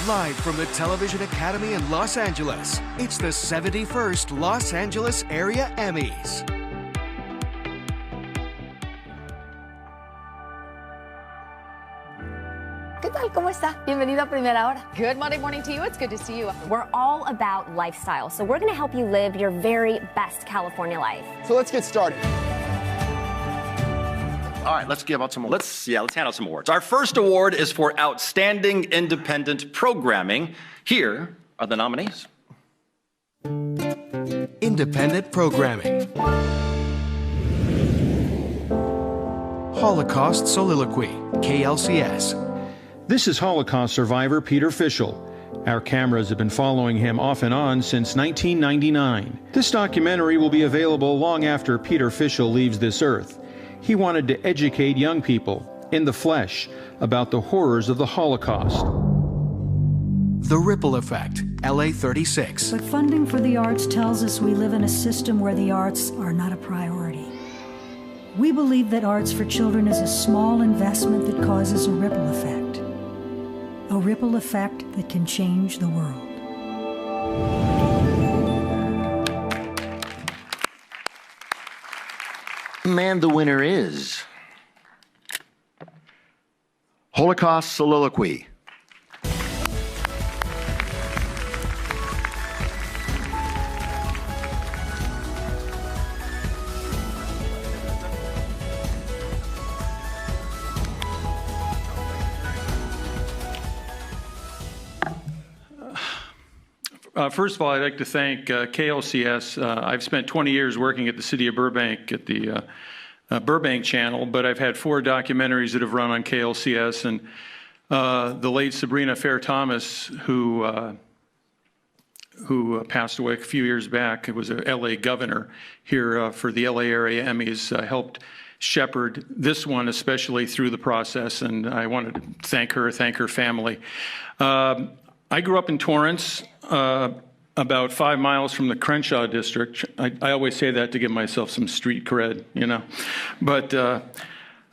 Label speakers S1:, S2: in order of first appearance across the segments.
S1: Live from the Television Academy in Los Angeles, it's the 71st Los Angeles Area Emmys.
S2: ¿Qué tal? ¿Cómo está? Bienvenido a Primera Hora.
S3: Good Monday morning to you. It's good to see you.
S4: We're all about lifestyle, so we're going to help you live your very best California life.
S5: So let's get started.
S6: All right, let's give out some awards. Let's hand out some awards. Our first award is for Outstanding Independent Programming. Here are the nominees.
S1: Independent Programming. Holocaust Soliloquy, KLCS.
S7: This is Holocaust survivor Peter Fischel. Our cameras have been following him off and on since 1999. This documentary will be available long after Peter Fischel leaves this earth. He wanted to educate young people, in the flesh, about the horrors of the Holocaust.
S1: The Ripple Effect, LA 36.
S8: But funding for the arts tells us we live in a system where the arts are not a priority. We believe that arts for children is a small investment that causes a ripple effect. A ripple effect that can change the world.
S6: And the winner is Holocaust Soliloquy.
S7: First of all, I'd like to thank KLCS. I've spent 20 years working at the city of Burbank at the Burbank channel, but I've had 4 documentaries that have run on KLCS, and the late Sabrina Fair Thomas, who passed away a few years back, was a LA governor here for the LA Area Emmys, helped shepherd this one, especially through the process, and I wanted to thank her family. I grew up in Torrance, about 5 miles from the Crenshaw district. I always say that to give myself some street cred, you know. But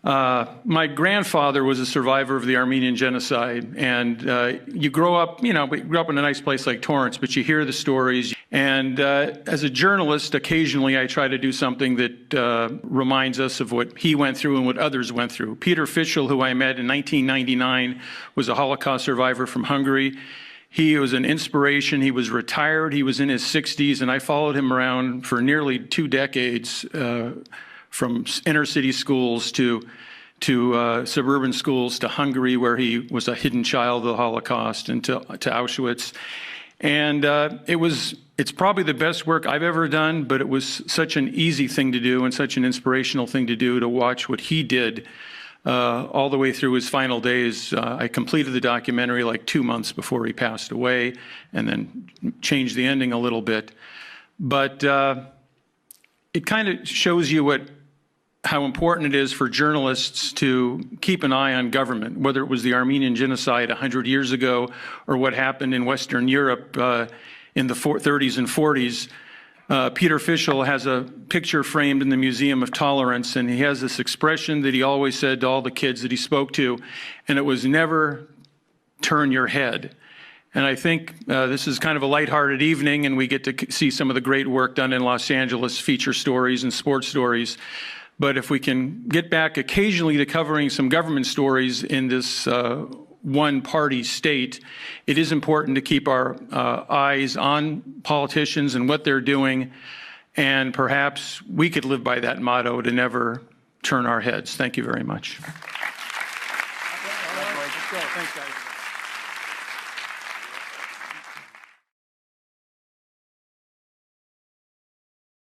S7: my grandfather was a survivor of the Armenian genocide, and you grow up, you know, we grew up in a nice place like Torrance, but you hear the stories. And as a journalist, occasionally I try to do something that reminds us of what he went through and what others went through. Peter Fischel, who I met in 1999, was a Holocaust survivor from Hungary. He was an inspiration. He was retired. He was in his 60s, and I followed him around for nearly 2 decades, from inner city schools to suburban schools to Hungary, where he was a hidden child of the Holocaust, and to Auschwitz. And it's probably the best work I've ever done, but it was such an easy thing to do and such an inspirational thing to do, to watch what he did all the way through his final days. I completed the documentary like 2 months before he passed away, and then changed the ending a little bit. But it kind of shows you how important it is for journalists to keep an eye on government, whether it was the Armenian genocide 100 years ago or what happened in Western Europe in the 30s and 40s. Peter Fischel has a picture framed in the Museum of Tolerance, and he has this expression that he always said to all the kids that he spoke to, and it was never turn your head. And I think this is kind of a lighthearted evening, and we get to see some of the great work done in Los Angeles, feature stories and sports stories. But if we can get back occasionally to covering some government stories in this one-party state, it is important to keep our eyes on politicians and what they're doing, and perhaps we could live by that motto, to never turn our heads. Thank you very much.
S5: Thanks, guys.